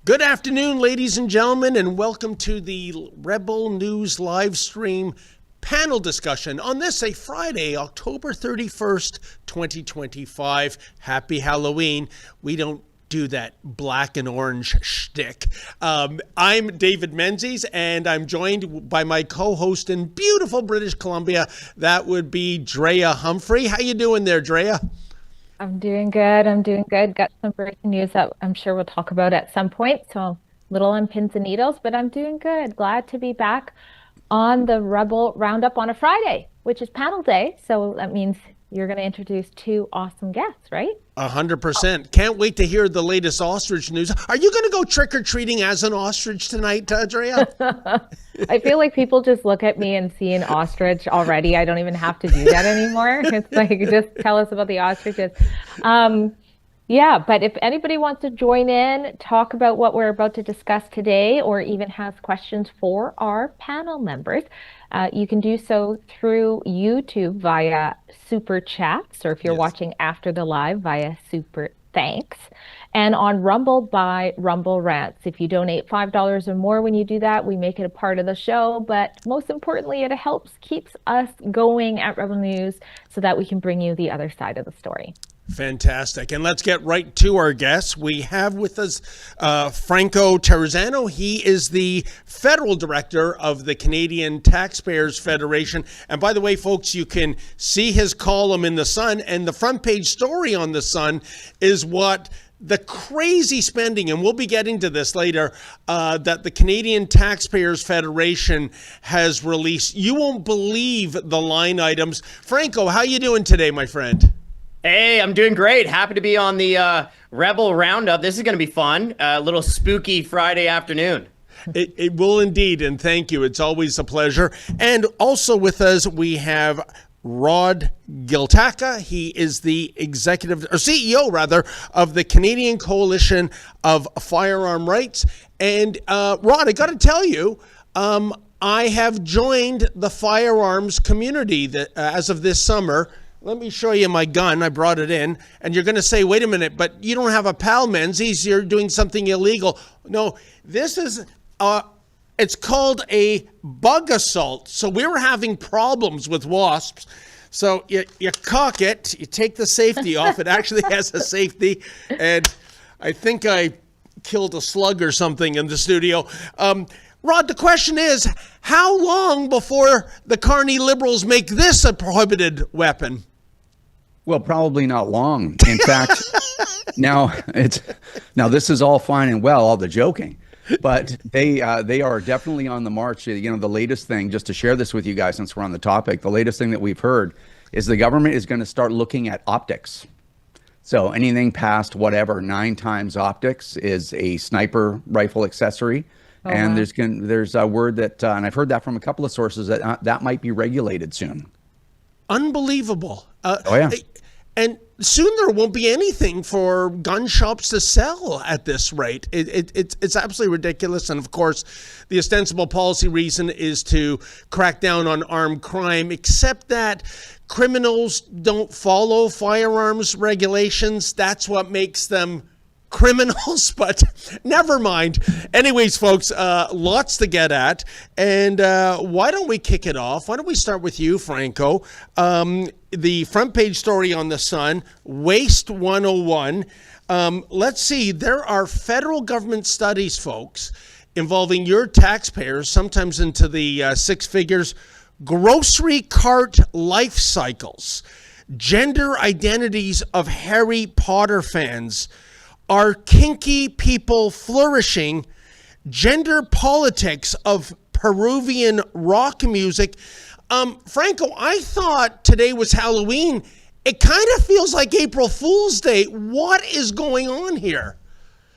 Good afternoon, ladies and gentlemen, and welcome to the Rebel News live stream panel discussion on this, a Friday, October 31st, 2025. Happy Halloween. We don't do that black and orange shtick. I'm David Menzies, and I'm joined by my co-host in beautiful British Columbia. That would be Drea Humphrey. How you doing there, Drea? I'm doing good. Got some breaking news that I'm sure we'll talk about at some point. So a little on pins and needles, but I'm doing good. Glad to be back on the Rebel Roundup on a Friday, which is panel day. So that means you're going to introduce two awesome guests, right? 100%. Can't wait to hear the latest ostrich news. Are you going to go trick-or-treating as an ostrich tonight, Drea? I feel like people just look at me and see an ostrich already. I don't even have to do that anymore. It's like, just tell us about the ostriches. Yeah, but if anybody wants to join in, talk about what we're about to discuss today, or even has questions for our panel members, you can do so through YouTube via Super Chats, or if you're watching after the live via Super Thanks, and on Rumble by Rumble Rants. If you donate $5 or more when you do that, we make it a part of the show, but most importantly, it keeps us going at Rebel News so that we can bring you the other side of the story. Fantastic. And let's get right to our guests. We have with us Franco Terrazzano. He is the federal director of the Canadian Taxpayers Federation. And by the way, folks, you can see his column in The Sun, and the front page story on The Sun is what the crazy spending, and we'll be getting to this later, that the Canadian Taxpayers Federation has released. You won't believe the line items. Franco, how you doing today, my friend? Hey, I'm doing great. Happy to be on the Rebel Roundup. This is going to be fun. A little spooky Friday afternoon. It will indeed, and thank you. It's always a pleasure. And also with us, we have Rod Giltaca. He is the CEO of the Canadian Coalition of Firearm Rights. And Rod, I got to tell you, I have joined the firearms community as of this summer. Let me show you my gun. I brought it in. And you're going to say, wait a minute, but you don't have a pal, Menzies. You're doing something illegal. No, this is, it's called a bug assault. So we were having problems with wasps. So you cock it, you take the safety off. It actually has a safety. And I think I killed a slug or something in the studio. Rod, the question is, how long before the Carney Liberals make this a prohibited weapon? Well, probably not long. In fact, now this is all fine and well, all the joking, but they are definitely on the march. You know, the latest thing, just to share this with you guys, since we're on the topic, the latest thing that we've heard is the government is going to start looking at optics. So anything past 9 times optics is a sniper rifle accessory. Oh, and wow. There's a word that, and I've heard that from a couple of sources, that might be regulated soon. Unbelievable. Oh, yeah. And soon there won't be anything for gun shops to sell at this rate. It's absolutely ridiculous. And of course, the ostensible policy reason is to crack down on armed crime, except that criminals don't follow firearms regulations. That's what makes them criminals, but never mind. Anyways, folks, lots to get at. And why don't we kick it off? Why don't we start with you, Franco? The front page story on The Sun, Waste 101. Let's see, there are federal government studies, folks, involving your taxpayers, sometimes into the six figures, grocery cart life cycles, gender identities of Harry Potter fans, are kinky people flourishing, gender politics of Peruvian rock music. Franco, I thought today was Halloween. It kind of feels like April Fool's Day. What is going on here?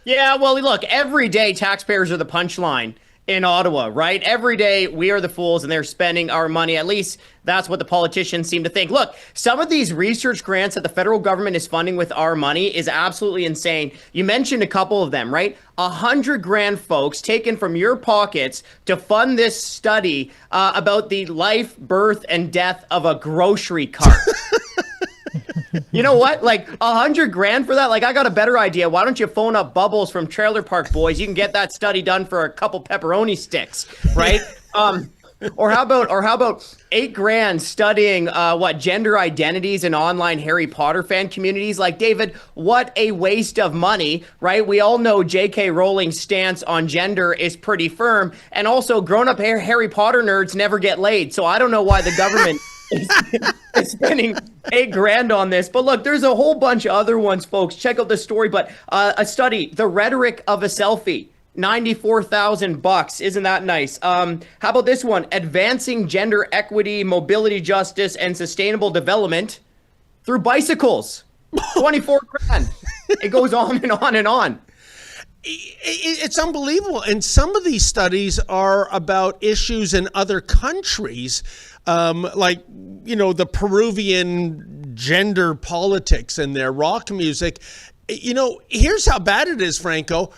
Yeah, well, look, every day taxpayers are the punchline in Ottawa, right? Every day we are the fools and they're spending our money. At least that's what the politicians seem to think. Look, some of these research grants that the federal government is funding with our money is absolutely insane. You mentioned a couple of them, right? $100,000, folks, taken from your pockets to fund this study about the life, birth, and death of a grocery cart. You know what? Like $100,000 for that? Like, I got a better idea. Why don't you phone up Bubbles from Trailer Park Boys? You can get that study done for a couple pepperoni sticks, right? Or how about $8,000 studying gender identities in online Harry Potter fan communities? Like, David, what a waste of money, right? We all know J.K. Rowling's stance on gender is pretty firm, and also grown-up Harry Potter nerds never get laid. So I don't know why the government is spending $8,000 on this. But look, there's a whole bunch of other ones, folks. Check out the story. But a study, The Rhetoric of a Selfie. $94,000. Isn't that nice? How about this one? Advancing gender equity, mobility justice, and sustainable development through bicycles. $24,000. It goes on and on and on. It's unbelievable. And some of these studies are about issues in other countries, like, the Peruvian gender politics and their rock music. Here's how bad it is, Franco.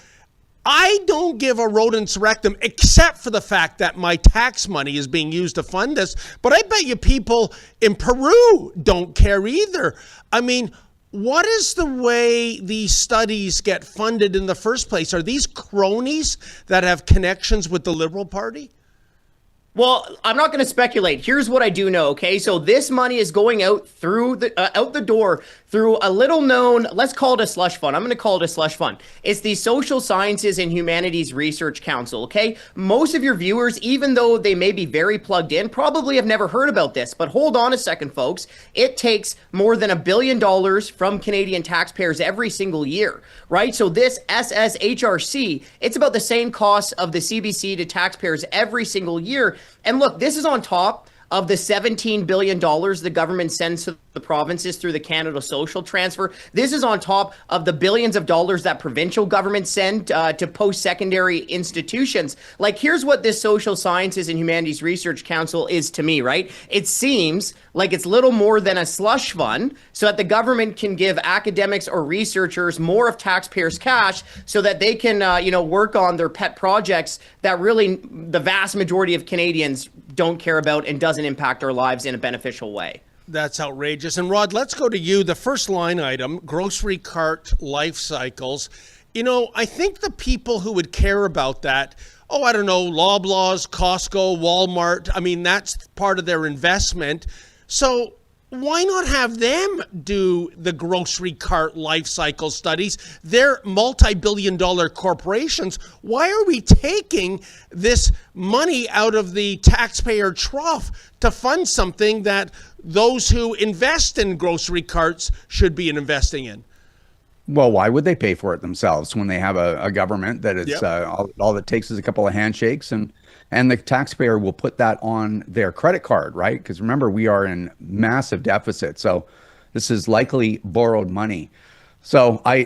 I don't give a rodent's rectum except for the fact that my tax money is being used to fund this. But I bet you people in Peru don't care either. I mean, what is the way these studies get funded in the first place? Are these cronies that have connections with the Liberal Party? Well, I'm not going to speculate. Here's what I do know, okay? So this money is going out through out the door through a little known, let's call it a slush fund. I'm going to call it a slush fund. It's the Social Sciences and Humanities Research Council, okay? Most of your viewers, even though they may be very plugged in, probably have never heard about this. But hold on a second, folks. It takes more than $1 billion from Canadian taxpayers every single year, right? So this SSHRC, it's about the same cost of the CBC to taxpayers every single year. And look, this is on top of the $17 billion the government sends to the provinces through the Canada Social Transfer. This is on top of the billions of dollars that provincial governments send to post-secondary institutions. Like, here's what this Social Sciences and Humanities Research Council is to me, right? It seems like it's little more than a slush fund so that the government can give academics or researchers more of taxpayers' cash so that they can, work on their pet projects that really the vast majority of Canadians don't care about and doesn't impact our lives in a beneficial way. That's outrageous. And Rod, let's go to you. The first line item, grocery cart life cycles. I think the people who would care about that, I don't know, Loblaws, Costco, Walmart, I mean, that's part of their investment. So why not have them do the grocery cart life cycle studies? They're multi-billion-dollar corporations. Why are we taking this money out of the taxpayer trough to fund something that those who invest in grocery carts should be investing in? Well, why would they pay for it themselves when they have a government that it's all it takes is a couple of handshakes and the taxpayer will put that on their credit card, right? Because remember, we are in massive deficit. So this is likely borrowed money. So I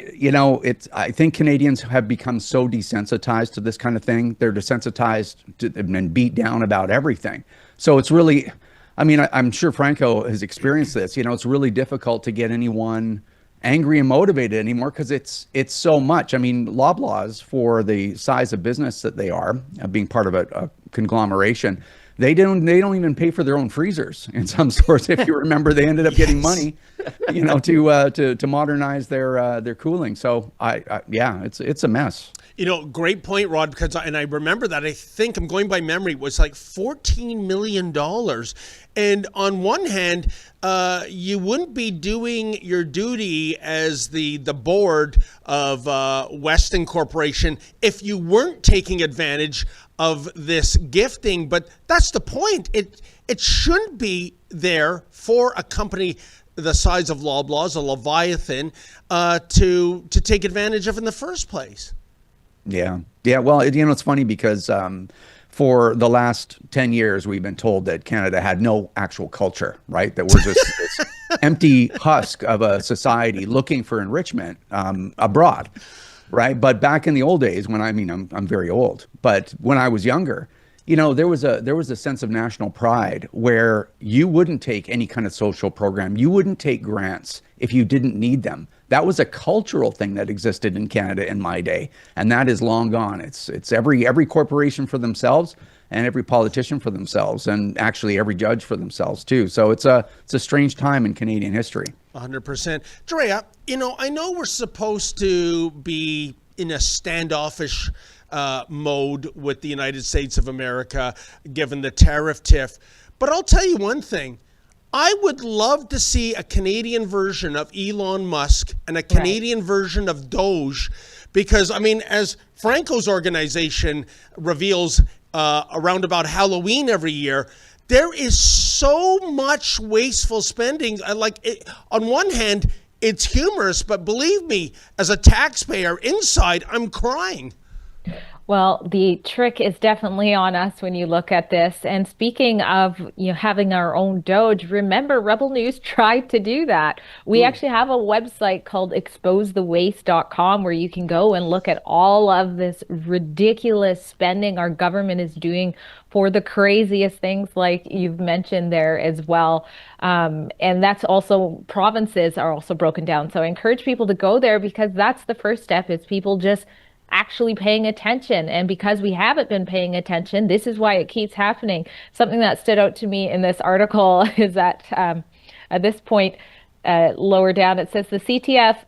think Canadians have become so desensitized to this kind of thing. They're desensitized and beat down about everything. So it's really, I'm sure Franco has experienced this. It's really difficult to get anyone angry and motivated anymore because it's so much. Loblaws, for the size of business that they are, being part of a conglomeration, they don't even pay for their own freezers in some stores. If you remember, they ended up getting money, to modernize their cooling. So it's a mess. Great point, Rod, because I remember that. I think, I'm going by memory, it was like $14 million. And on one hand, you wouldn't be doing your duty as the board of Weston Corporation if you weren't taking advantage of this gifting. But that's the point. It shouldn't be there for a company the size of Loblaws, a Leviathan, to take advantage of in the first place. Yeah. Well, it's funny because for the last 10 years, we've been told that Canada had no actual culture, right? That we're just this empty husk of a society looking for enrichment abroad, right? But back in the old days, when I'm very old, but when I was younger, there was a sense of national pride where you wouldn't take any kind of social program. You wouldn't take grants if you didn't need them. That was a cultural thing that existed in Canada in my day, and that is long gone. It's every corporation for themselves, and every politician for themselves, and actually every judge for themselves too. So it's a strange time in Canadian history. 100%. Drea, I know we're supposed to be in a standoffish mode with the United States of America, given the tariff tiff. But I'll tell you one thing. I would love to see a Canadian version of Elon Musk and a Canadian version of Doge, because, as Franco's organization reveals around about Halloween every year, there is so much wasteful spending. On one hand, it's humorous, but believe me, as a taxpayer inside, I'm crying. Well, the trick is definitely on us when you look at this. And speaking of having our own Doge, remember Rebel News tried to do that. We actually have a website called exposethewaste.com where you can go and look at all of this ridiculous spending our government is doing for the craziest things, like you've mentioned there as well. And that's also, provinces are also broken down. So I encourage people to go there, because that's the first step, is people just actually paying attention. And because we haven't been paying attention, this is why it keeps happening. Something that stood out to me in this article is that at this point, lower down, it says the CTF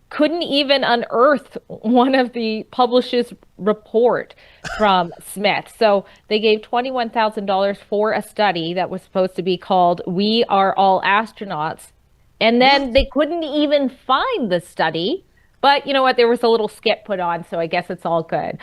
couldn't even unearth one of the publishers' report from Smith. So they gave $21,000 for a study that was supposed to be called "We Are All Astronauts." And then they couldn't even find the study. But you know what? There was a little skip put on, so I guess it's all good.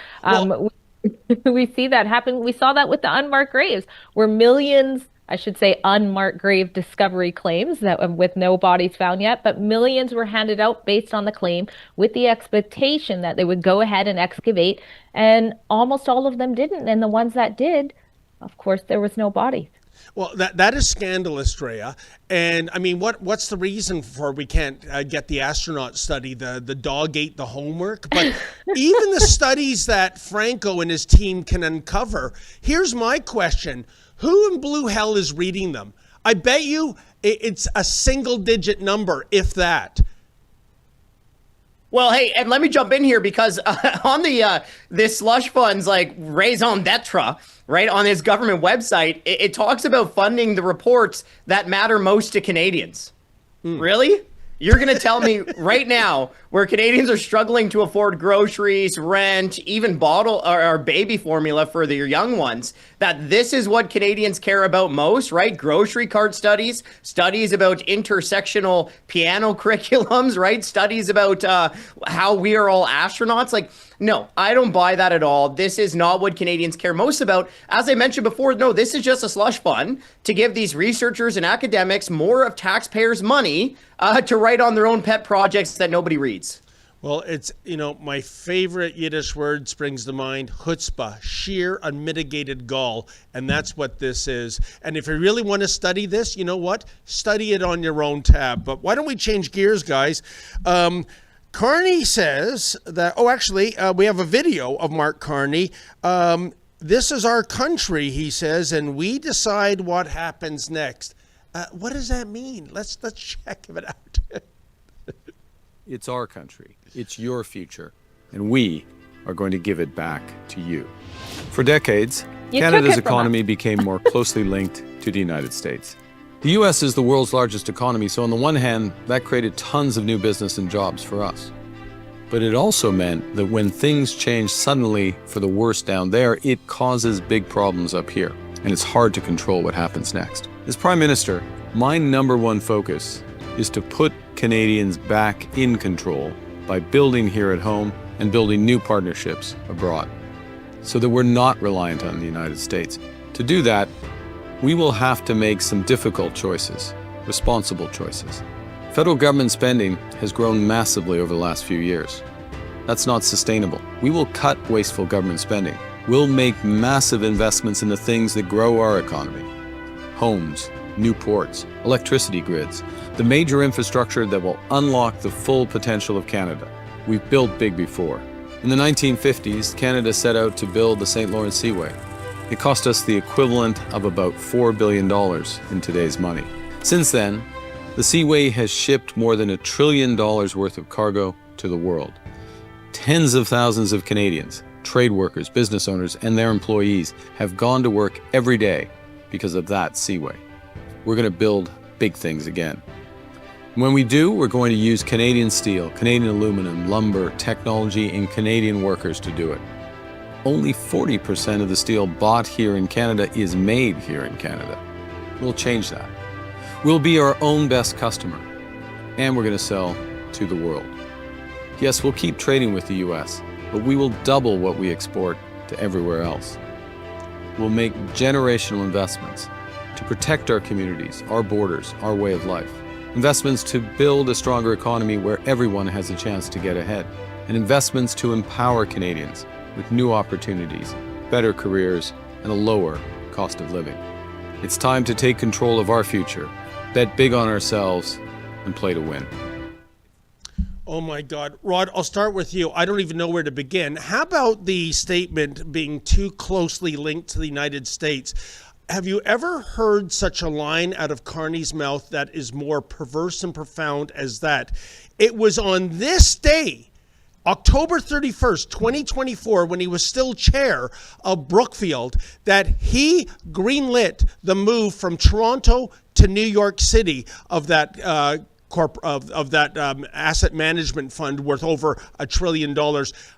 We see that happen. We saw that with the unmarked graves, where millions, I should say unmarked grave discovery claims, that with no bodies found yet, but millions were handed out based on the claim, with the expectation that they would go ahead and excavate, and almost all of them didn't. And the ones that did, of course, there was no bodies. Well, that is scandalous, Drea. And what's the reason for we can't get the astronaut study? The dog ate the homework. But even the studies that Franco and his team can uncover, here's my question. Who in blue hell is reading them? I bet you it's a single-digit number, if that. Well, hey, and let me jump in here, because on this slush funds like raison d'etre, right, on his government website, it talks about funding the reports that matter most to Canadians. Really? You're going to tell me right now, where Canadians are struggling to afford groceries, rent, even bottle or baby formula for their young ones, that this is what Canadians care about most, right? Grocery cart studies about intersectional piano curriculums, right? Studies about how we are all astronauts. Like, no, I don't buy that at all. This is not what Canadians care most about. As I mentioned before, no, this is just a slush fund to give these researchers and academics more of taxpayers' money to write on their own pet projects that nobody reads. Well, it's, my favorite Yiddish word springs to mind, chutzpah, sheer unmitigated gall. And that's what this is. And if you really want to study this, you know what? Study it on your own tab. But why don't we change gears, guys? Carney says that, we have a video of Mark Carney. This is our country, he says, and we decide what happens next. What does that mean? Let's check it out. It's our country. It's your future. And we are going to give it back to you. For decades, Canada's economy became more closely linked to the United States. The U.S. is the world's largest economy, so on the one hand, that created tons of new business and jobs for us. But it also meant that when things change suddenly for the worse down there, it causes big problems up here, and it's hard to control what happens next. As Prime Minister, my number one focus is to put Canadians back in control by building here at home and building new partnerships abroad, so that we're not reliant on the United States. To do that, we will have to make some difficult choices, responsible choices. Federal government spending has grown massively over the last few years. That's not sustainable. We will cut wasteful government spending. We'll make massive investments in the things that grow our economy. Homes, new ports, electricity grids, the major infrastructure that will unlock the full potential of Canada. We've built big before. In the 1950s, Canada set out to build the St. Lawrence Seaway. It cost us the equivalent of about $4 billion in today's money. Since then, the Seaway has shipped more than $1 trillion worth of cargo to the world. Tens of thousands of Canadians trade workers, business owners, and their employees have gone to work every day because of that seaway. We're going to build big things again. When we do, we're going to use Canadian steel, Canadian aluminum, lumber, technology, and Canadian workers to do it. Only 40% of the steel bought here in Canada is made here in Canada. We'll change that. We'll be our own best customer, and we're going to sell to the world. Yes, we'll keep trading with the US, but we will double what we export to everywhere else. We'll make generational investments to protect our communities, our borders, our way of life. Investments to build a stronger economy where everyone has a chance to get ahead. And investments to empower Canadians with new opportunities, better careers, and a lower cost of living. It's time to take control of our future, bet big on ourselves, and play to win. Oh my God. Rod, I'll start with you. I don't even know where to begin. How about the statement being too closely linked to the United States? Have you ever heard such a line out of Carney's mouth that is more perverse and profound as that? It was on this day, October 31st, 2024, when he was still chair of Brookfield, that he greenlit the move from Toronto to New York City of that asset management fund worth over $1 trillion.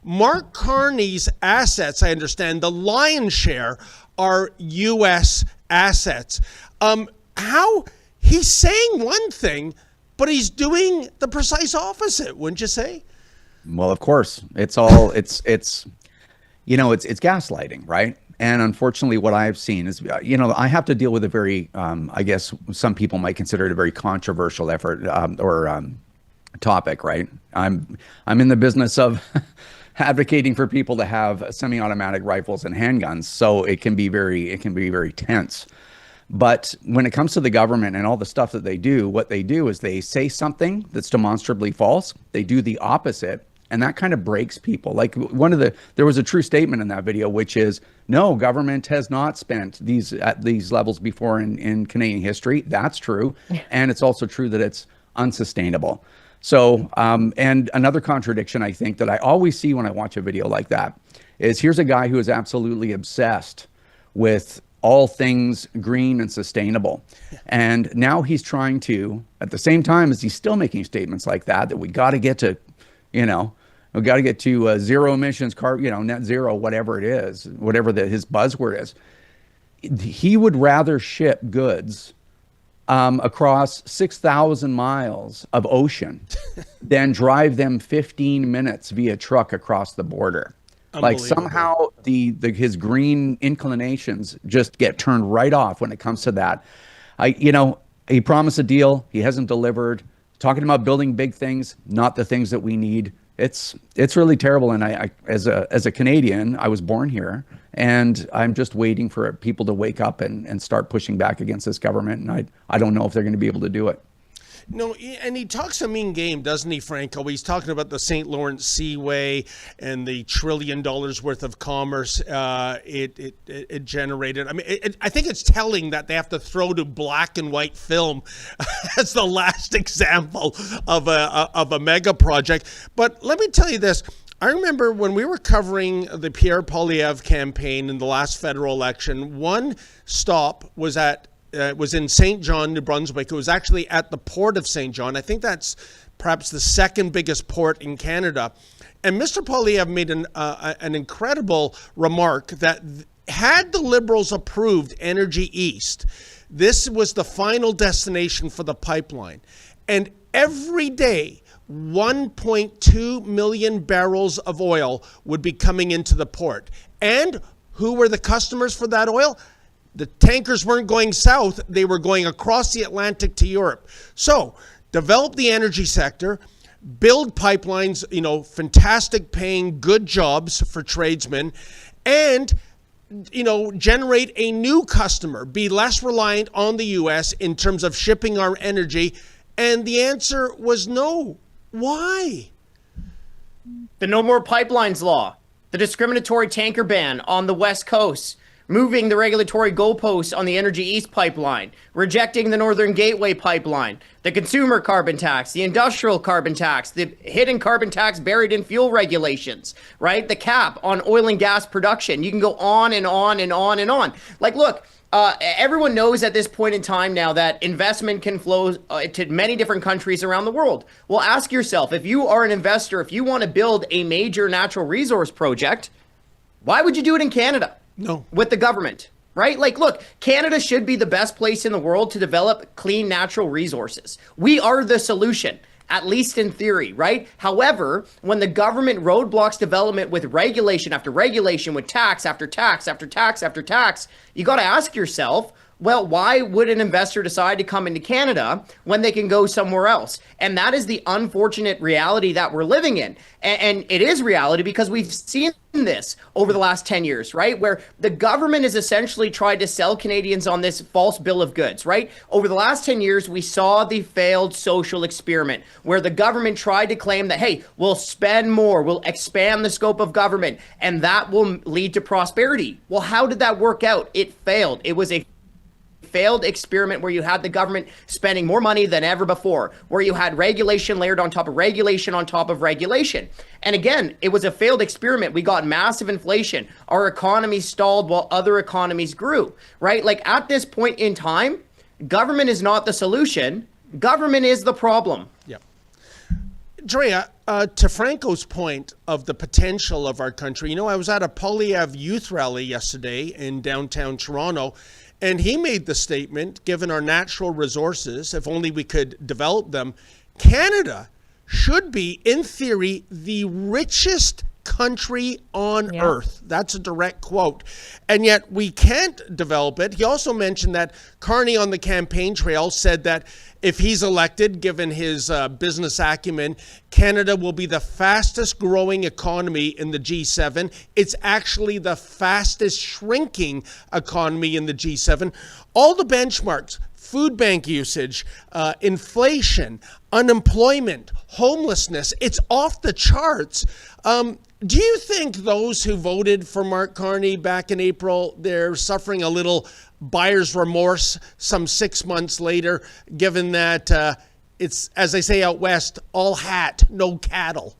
Mark Carney's assets, I understand, the lion's share are U.S. assets. How he's saying one thing, but he's doing the precise opposite, wouldn't you say? Well, of course, it's gaslighting, right? And unfortunately, what I've seen is, I have to deal with a very, I guess some people might consider it a very controversial topic, right? I'm in the business of advocating for people to have semi-automatic rifles and handguns, so it can be very tense. But when it comes to the government and all the stuff that they do, what they do is they say something that's demonstrably false. They do the opposite. And that kind of breaks people. Like there was a true statement in that video, which is, no, government has not spent at these levels before in Canadian history. That's true. And it's also true that it's unsustainable. So, and another contradiction I think that I always see when I watch a video like that is, here's a guy who is absolutely obsessed with all things green and sustainable. And now he's trying to, at the same time as he's still making statements like that we got to get to, we got to get to zero emissions, net zero, whatever it is, whatever his buzzword is. He would rather ship goods across 6,000 miles of ocean than drive them 15 minutes via truck across the border. Like somehow his green inclinations just get turned right off when it comes to that. He promised a deal, he hasn't delivered. Talking about building big things, not the things that we need. It's really terrible. And I as a Canadian, I was born here, and I'm just waiting for people to wake up and start pushing back against this government. And I don't know if they're going to be able to do it. No, and he talks a mean game, doesn't he, Franco? He's talking about the St. Lawrence Seaway and the $1 trillion worth of commerce it generated. I mean, I think it's telling that they have to throw to black and white film as the last example of a mega project. But let me tell you this. I remember when we were covering the Pierre Poilievre campaign in the last federal election, one stop was in St. John, New Brunswick. It was actually at the port of St. John. I think that's perhaps the second biggest port in Canada. And Mr. Poilievre made an incredible remark that had the Liberals approved Energy East, this was the final destination for the pipeline. And every day, 1.2 million barrels of oil would be coming into the port. And who were the customers for that oil? The tankers weren't going south, they were going across the Atlantic to Europe. So, develop the energy sector, build pipelines, fantastic paying, good jobs for tradesmen, and, generate a new customer, be less reliant on the US in terms of shipping our energy. And the answer was no. Why? The No More Pipelines law, the discriminatory tanker ban on the West Coast, moving the regulatory goalposts on the Energy East pipeline, rejecting the Northern Gateway pipeline, the consumer carbon tax, the industrial carbon tax, the hidden carbon tax buried in fuel regulations, right? The cap on oil and gas production. You can go on and on and on and on. Like, look, everyone knows at this point in time now that investment can flow to many different countries around the world. Well, ask yourself, if you are an investor, if you want to build a major natural resource project, why would you do it in Canada? No. With the government, right? Like, look, Canada should be the best place in the world to develop clean natural resources. We are the solution, at least in theory, right? However, when the government roadblocks development with regulation after regulation, with tax after tax after tax after tax, you got to ask yourself, well, why would an investor decide to come into Canada when they can go somewhere else? And that is the unfortunate reality that we're living in. And it is reality because we've seen this over the last 10 years, right? Where the government has essentially tried to sell Canadians on this false bill of goods, right? Over the last 10 years, we saw the failed social experiment where the government tried to claim that, hey, we'll spend more, we'll expand the scope of government, and that will lead to prosperity. Well, how did that work out? It failed. It was a failed experiment where you had the government spending more money than ever before, where you had regulation layered on top of regulation on top of regulation. And again, it was a failed experiment. We got massive inflation. Our economy stalled while other economies grew, right? Like, at this point in time, government is not the solution. Government is the problem. Yeah. Drea, to Franco's point of the potential of our country, I was at a Polyev youth rally yesterday in downtown Toronto, and he made the statement, given our natural resources, if only we could develop them, Canada should be, in theory, the richest country on earth. That's a direct quote. And yet we can't develop it. He also mentioned that Carney on the campaign trail said that if he's elected, given his business acumen, Canada will be the fastest growing economy in the G7. It's actually the fastest shrinking economy in the G7. All the benchmarks, food bank usage, inflation, unemployment, homelessness, it's off the charts. Do you think those who voted for Mark Carney back in April, they're suffering a little buyer's remorse some 6 months later, given that it's, as they say out west, all hat, no cattle?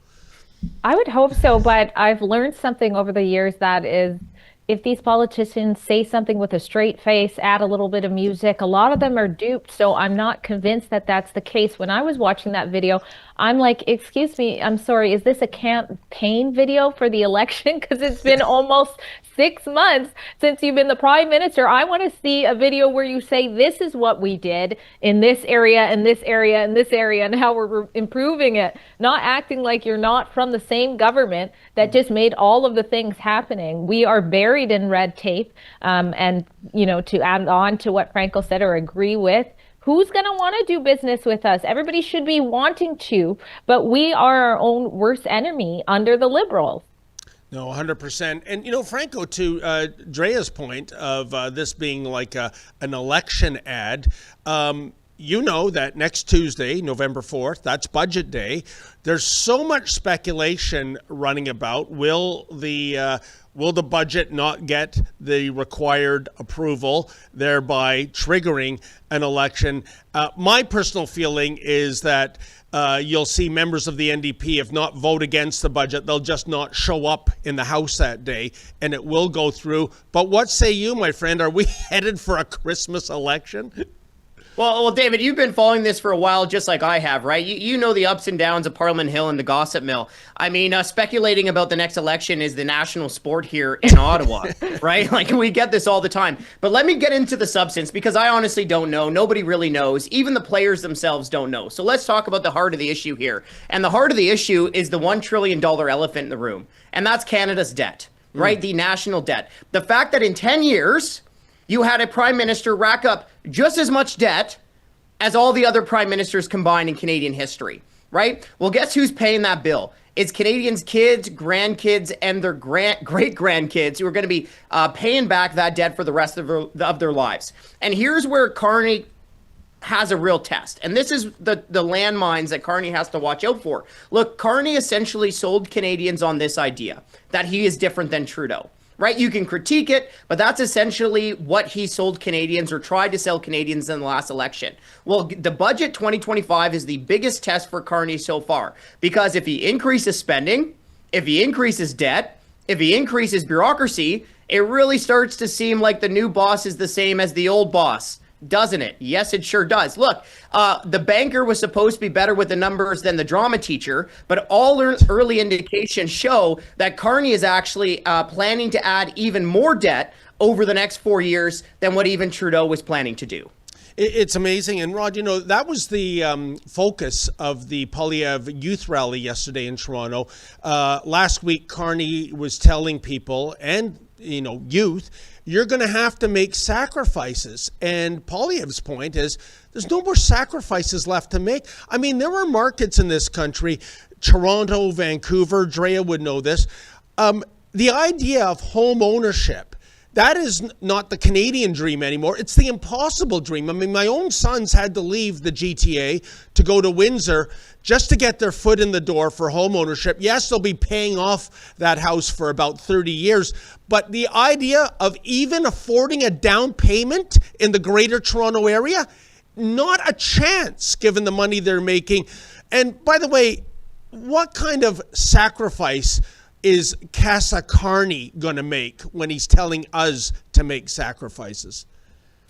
I would hope so, but I've learned something over the years that is, if these politicians say something with a straight face, add a little bit of music, a lot of them are duped. So I'm not convinced that that's the case. When I was watching that video, I'm like, excuse me, I'm sorry, is this a campaign video for the election? Because it's been almost 6 months since you've been the prime minister. I want to see a video where you say, this is what we did in this area, and this area, and this area, and how we're improving it. Not acting like you're not from the same government that just made all of the things happening. We are buried in red tape. And, to add on to what Franco said or agree with, who's going to want to do business with us? Everybody should be wanting to, but we are our own worst enemy under the Liberals. No, 100%. And, Franco, to Drea's point of this being like an election ad, that next Tuesday, November 4th, that's budget day. There's so much speculation running about. Will the budget not get the required approval, thereby triggering an election? My personal feeling is that you'll see members of the NDP, if not vote against the budget, they'll just not show up in the House that day, and it will go through. But what say you, my friend? Are we headed for a Christmas election? Well, David, you've been following this for a while, just like I have, right? You know the ups and downs of Parliament Hill and the gossip mill. I mean, speculating about the next election is the national sport here in Ottawa, right? Like, we get this all the time. But let me get into the substance, because I honestly don't know. Nobody really knows. Even the players themselves don't know. So let's talk about the heart of the issue here. And the heart of the issue is the $1 trillion elephant in the room. And that's Canada's debt, right? The national debt. The fact that in 10 years, you had a prime minister rack up just as much debt as all the other prime ministers combined in Canadian history, right? Well, guess who's paying that bill? It's Canadians' kids, grandkids, and their great-grandkids who are going to be paying back that debt for the rest of their lives. And here's where Carney has a real test. And this is the landmines that Carney has to watch out for. Look, Carney essentially sold Canadians on this idea that he is different than Trudeau. right? You can critique it, but that's essentially what he sold Canadians or tried to sell Canadians in the last election. Well, the budget 2025 is the biggest test for Carney so far, because if he increases spending, if he increases debt, if he increases bureaucracy, it really starts to seem like the new boss is the same as the old boss. Doesn't it? Yes, it sure does. Look, the banker was supposed to be better with the numbers than the drama teacher, but all early indications show that Carney is actually planning to add even more debt over the next 4 years than what even Trudeau was planning to do. It's amazing. And Rod, that was the focus of the Poilievre youth rally yesterday in Toronto. Last week, Carney was telling people and, youth, you're going to have to make sacrifices. And Poilievre's point is there's no more sacrifices left to make. I mean, there are markets in this country, Toronto, Vancouver, Drea would know this. The idea of home ownership, that is not the Canadian dream anymore. It's the impossible dream. I mean, my own sons had to leave the GTA to go to Windsor just to get their foot in the door for home ownership. Yes, they'll be paying off that house for about 30 years, but the idea of even affording a down payment in the Greater Toronto Area, not a chance given the money they're making. And by the way, what kind of sacrifice is Casa Carney going to make when he's telling us to make sacrifices?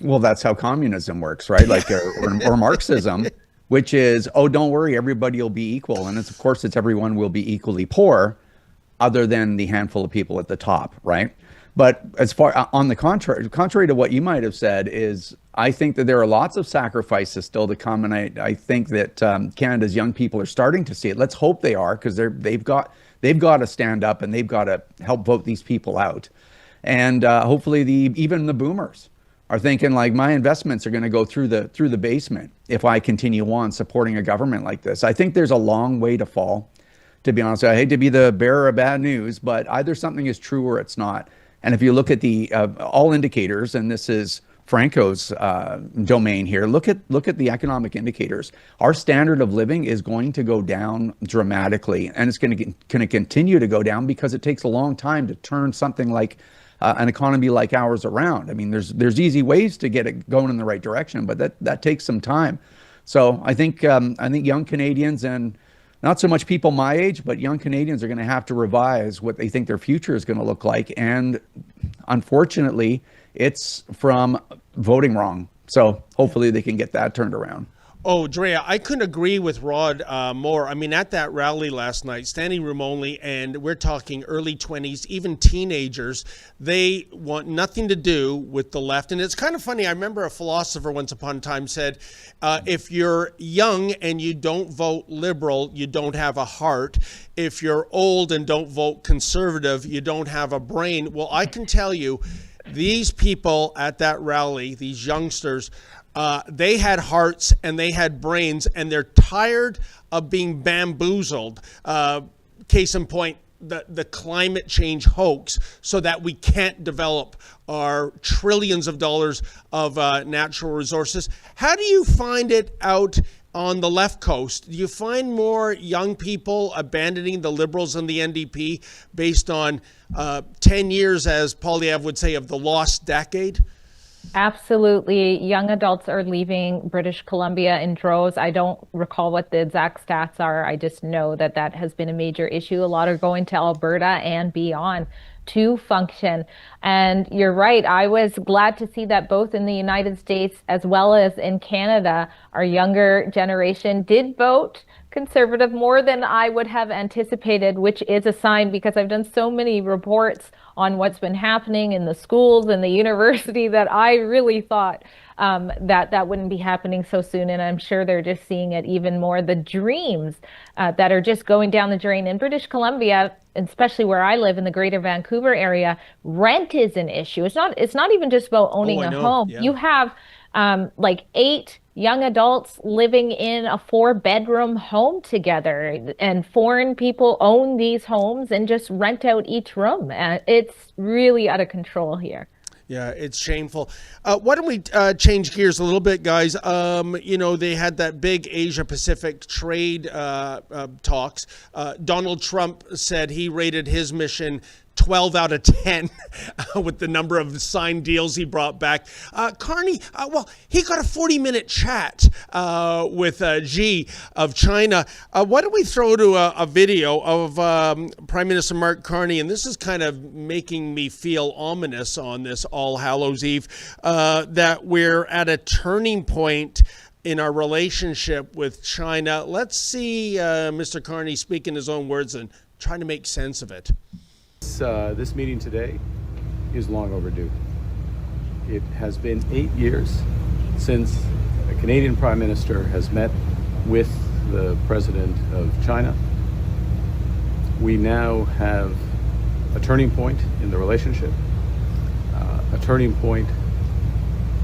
Well, that's how communism works, right? Like, or Marxism, which is, oh, don't worry, everybody will be equal. And of course, it's everyone will be equally poor, other than the handful of people at the top, right? But as far on the contrary to what you might have said, is I think that there are lots of sacrifices still to come. And I think that Canada's young people are starting to see it. Let's hope they are, because they've got to stand up and they've got to help vote these people out. And hopefully even the boomers are thinking, like, my investments are going to go through the basement if I continue on supporting a government like this. I think there's a long way to fall, to be honest. I hate to be the bearer of bad news, but either something is true or it's not. And if you look at the all indicators, and this is Franco's domain here, look at the economic indicators. Our standard of living is going to go down dramatically, and it's going to continue to go down because it takes a long time to turn something like an economy like ours around. I mean, there's easy ways to get it going in the right direction, but that takes some time. So I think young Canadians, and not so much people my age, but young Canadians, are going to have to revise what they think their future is going to look like. And unfortunately, it's from voting wrong. So hopefully they can get that turned around. Oh, Drea, I couldn't agree with Rod more. I mean, at that rally last night, standing room only, and we're talking early 20s, even teenagers, they want nothing to do with the left. And it's kind of funny. I remember a philosopher once upon a time said, if you're young and you don't vote liberal, you don't have a heart. If you're old and don't vote conservative, you don't have a brain. Well, I can tell you, these people at that rally, these youngsters, they had hearts and they had brains, and they're tired of being bamboozled. Case in point, the climate change hoax, so that we can't develop our trillions of dollars of natural resources. How do you find it out on the left coast? Do you find more young people abandoning the Liberals and the NDP based on 10 years, as Poilievre would say, of the lost decade? Absolutely. Young adults are leaving British Columbia in droves. I don't recall what the exact stats are. I just know that has been a major issue. A lot are going to Alberta and beyond to function. And you're right. I was glad to see that both in the United States as well as in Canada, our younger generation did vote Conservative more than I would have anticipated, which is a sign, because I've done so many reports on what's been happening in the schools and the university that I really thought that wouldn't be happening so soon. And I'm sure they're just seeing it even more. The dreams that are just going down the drain in British Columbia, especially where I live in the Greater Vancouver area, rent is an issue. It's not even just about owning a home. Yeah. You have like 8 young adults living in a 4-bedroom home together, and foreign people own these homes and just rent out each room. It's really out of control here. Yeah, it's shameful. Why don't we change gears a little bit, guys? They had that big Asia-Pacific trade talks. Donald Trump said he rated his mission 12 out of 10 with the number of signed deals he brought back. Carney, well, he got a 40-minute chat with Xi of China. Why don't we throw to a video of Prime Minister Mark Carney, and this is kind of making me feel ominous on this All Hallows Eve, that we're at a turning point in our relationship with China. Let's see Mr. Carney speak in his own words and try to make sense of it. This meeting today is long overdue. It has been 8 years since a Canadian Prime Minister has met with the President of China. We now have a turning point in the relationship, a turning point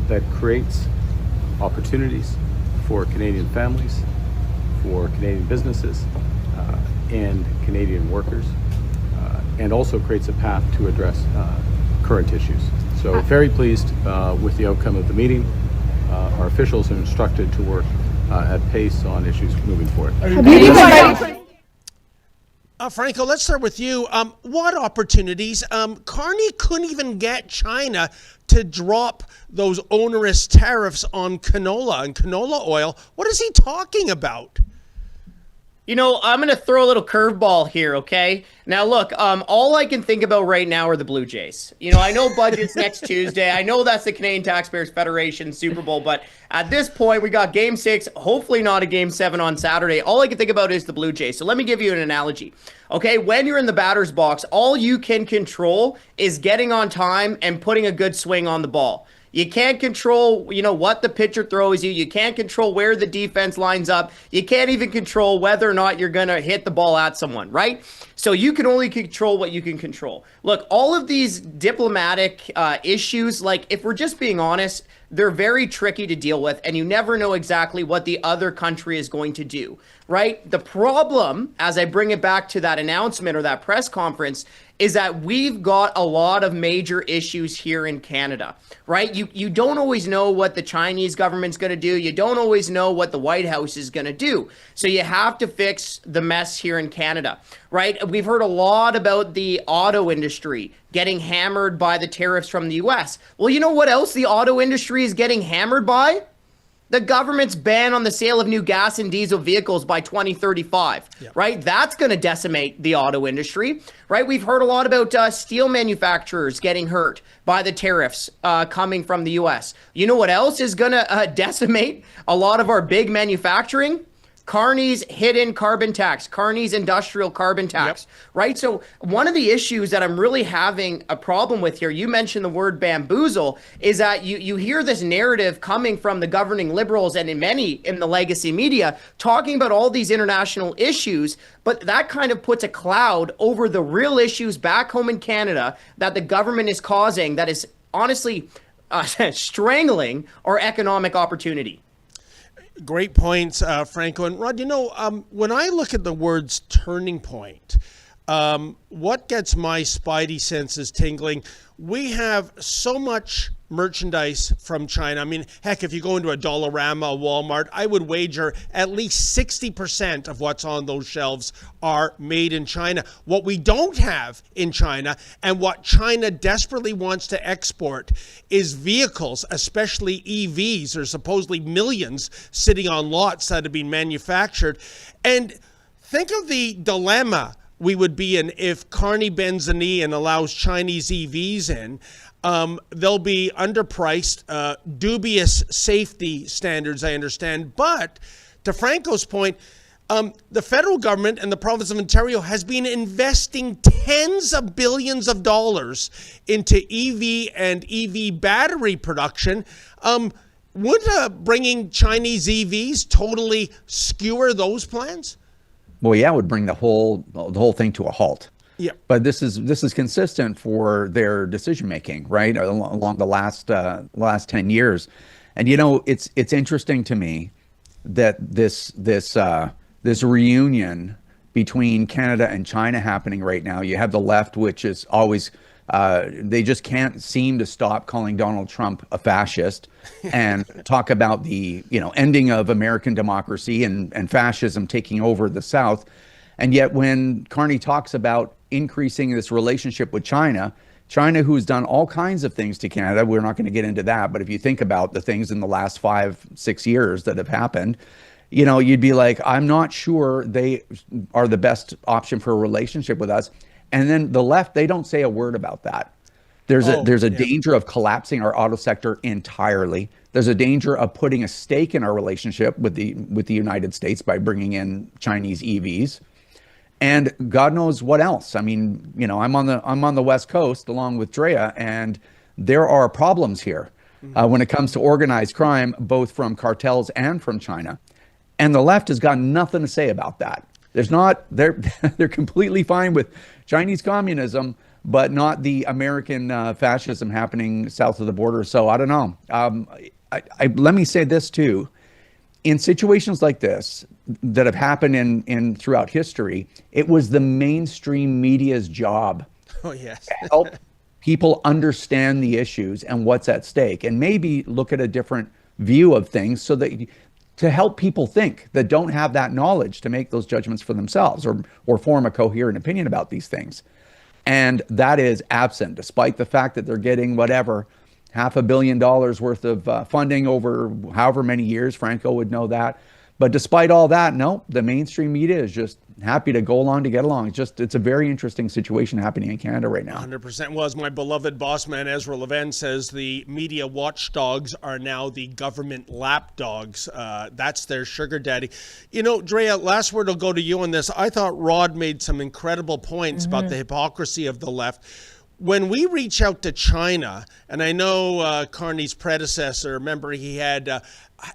that creates opportunities for Canadian families, for Canadian businesses, and Canadian workers, and also creates a path to address current issues. So very pleased with the outcome of the meeting. Our officials are instructed to work at pace on issues moving forward. Franco, let's start with you. What opportunities? Carney couldn't even get China to drop those onerous tariffs on canola and canola oil. What is he talking about? You know, I'm going to throw a little curveball here, okay? Now, look, all I can think about right now are the Blue Jays. You know, I know budget's next Tuesday. I know that's the Canadian Taxpayers Federation Super Bowl, but at this point, we got Game 6, hopefully not a Game 7 on Saturday. All I can think about is the Blue Jays. So let me give you an analogy. Okay, when you're in the batter's box, all you can control is getting on time and putting a good swing on the ball. You can't control, you know, what the pitcher throws you. You can't control where the defense lines up. You can't even control whether or not you're going to hit the ball at someone, right? So you can only control what you can control. Look, all of these diplomatic issues, like if we're just being honest, they're very tricky to deal with, and you never know exactly what the other country is going to do, right? The problem, as I bring it back to that announcement or that press conference, is that we've got a lot of major issues here in Canada, right? You don't always know what the Chinese government's going to do. You don't always know what the White House is going to do. So you have to fix the mess here in Canada, right? We've heard a lot about the auto industry getting hammered by the tariffs from the US. Well, you know what else the auto industry is getting hammered by? The government's ban on the sale of new gas and diesel vehicles by 2035, right? That's going to decimate the auto industry, right? We've heard a lot about steel manufacturers getting hurt by the tariffs coming from the US. You know what else is going to decimate a lot of our big manufacturing? Carney's hidden carbon tax, Carney's industrial carbon tax, right? So one of the issues that I'm really having a problem with here, you mentioned the word bamboozle, is that you hear this narrative coming from the governing Liberals and in many in the legacy media talking about all these international issues, but that kind of puts a cloud over the real issues back home in Canada that the government is causing that is honestly strangling our economic opportunity. Great points, Franco. And Rod, you know, when I look at the words turning point, what gets my spidey senses tingling? We have so much merchandise from China. I mean, heck, if you go into a Dollarama, a Walmart, I would wager at least 60% of what's on those shelves are made in China. What we don't have in China and what China desperately wants to export is vehicles, especially EVs. There's supposedly millions sitting on lots that have been manufactured. And think of the dilemma we would be in if Carney bends the knee and allows Chinese EVs in. They'll be underpriced, dubious safety standards, I understand. But to Franco's point, the federal government and the province of Ontario has been investing tens of billions of dollars into EV and EV battery production. Would bringing Chinese EVs totally skewer those plans? Well, yeah, it would bring the whole thing to a halt. Yeah. But this is consistent for their decision making, right? Along the last 10 years. And you know, it's interesting to me that this reunion between Canada and China happening right now. You have the left, which is always they just can't seem to stop calling Donald Trump a fascist and talk about the, you know, ending of American democracy and fascism taking over the South. And yet when Carney talks about increasing this relationship with China. China, who's done all kinds of things to Canada. We're not going to get into that, but if you think about the things in the last 5-6 years that have happened, you know, you'd be like, I'm not sure they are the best option for a relationship with us. And then the left, they don't say a word about that. There's a danger of collapsing our auto sector entirely. There's a danger of putting a stake in our relationship with the United States by bringing in Chinese EVs. And God knows what else. I mean, you know, I'm on the West Coast along with Drea, and there are problems here when it comes to organized crime, both from cartels and from China. And the left has got nothing to say about that. They're completely fine with Chinese communism, but not the American fascism happening south of the border. So I don't know. Let me say this too. In situations like this that have happened in throughout history, it was the mainstream media's job to help people understand the issues and what's at stake, and maybe look at a different view of things, so that to help people think that don't have that knowledge to make those judgments for themselves, or form a coherent opinion about these things. And that is absent, despite the fact that they're getting whatever, $500 million worth of funding over however many years. Franco would know that. But despite all that, no, the mainstream media is just happy to go along to get along. It's a very interesting situation happening in Canada right now. 100% was. My beloved boss man, Ezra Levin, says the media watchdogs are now the government lapdogs. That's their sugar daddy. You know, Drea, last word will go to you on this. I thought Rod made some incredible points about the hypocrisy of the left. When we reach out to China, and I know Carney's predecessor, remember, he had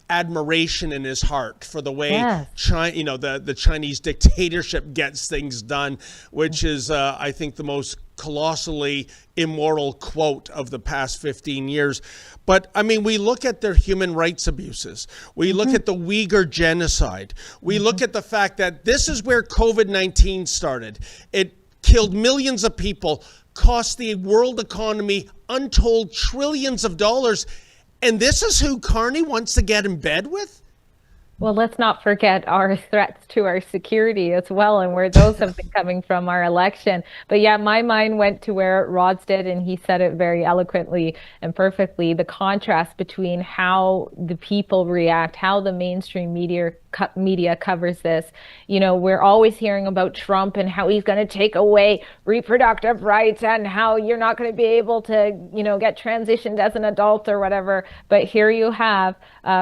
admiration in his heart for the way China, you know, the Chinese dictatorship gets things done, which is, I think, the most colossally immoral quote of the past 15 years. But I mean, we look at their human rights abuses. We look at the Uyghur genocide. We look at the fact that this is where COVID-19 started. It killed millions of people, cost the world economy untold trillions of dollars. And this is who Carney wants to get in bed with? Well, let's not forget our threats to our security as well, and where those have been coming from our election. But yeah, my mind went to where Rod's did, and he said it very eloquently and perfectly. The contrast between how the people react, how the mainstream media covers this. You know, we're always hearing about Trump and how he's going to take away reproductive rights and how you're not going to be able to, you know, get transitioned as an adult or whatever. But here you have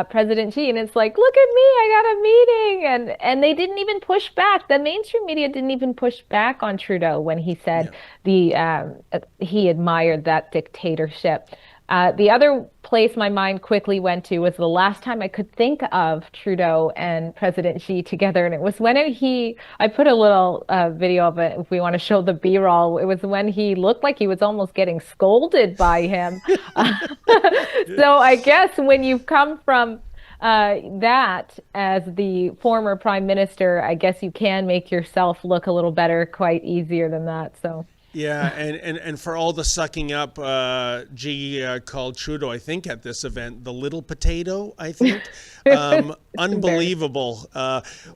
President Xi, and it's like, look at me, I got a meeting. And they didn't even push back. The mainstream media didn't even push back on Trudeau when he said he admired that dictatorship. The other place my mind quickly went to was the last time I could think of Trudeau and President Xi together. And it was when I put a little video of it if we want to show the B-roll. It was when he looked like he was almost getting scolded by him. So I guess when you've come from that as the former prime minister, I guess you can make yourself look a little better quite easier than that. So. Yeah, and for all the sucking up, G called Trudeau, I think, at this event, the little potato, I think. Unbelievable.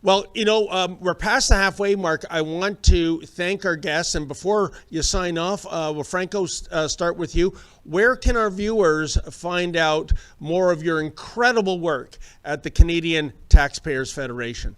Well, you know, we're past the halfway mark. I want to thank our guests. And before you sign off, will Franco start with you? Where can our viewers find out more of your incredible work at the Canadian Taxpayers Federation?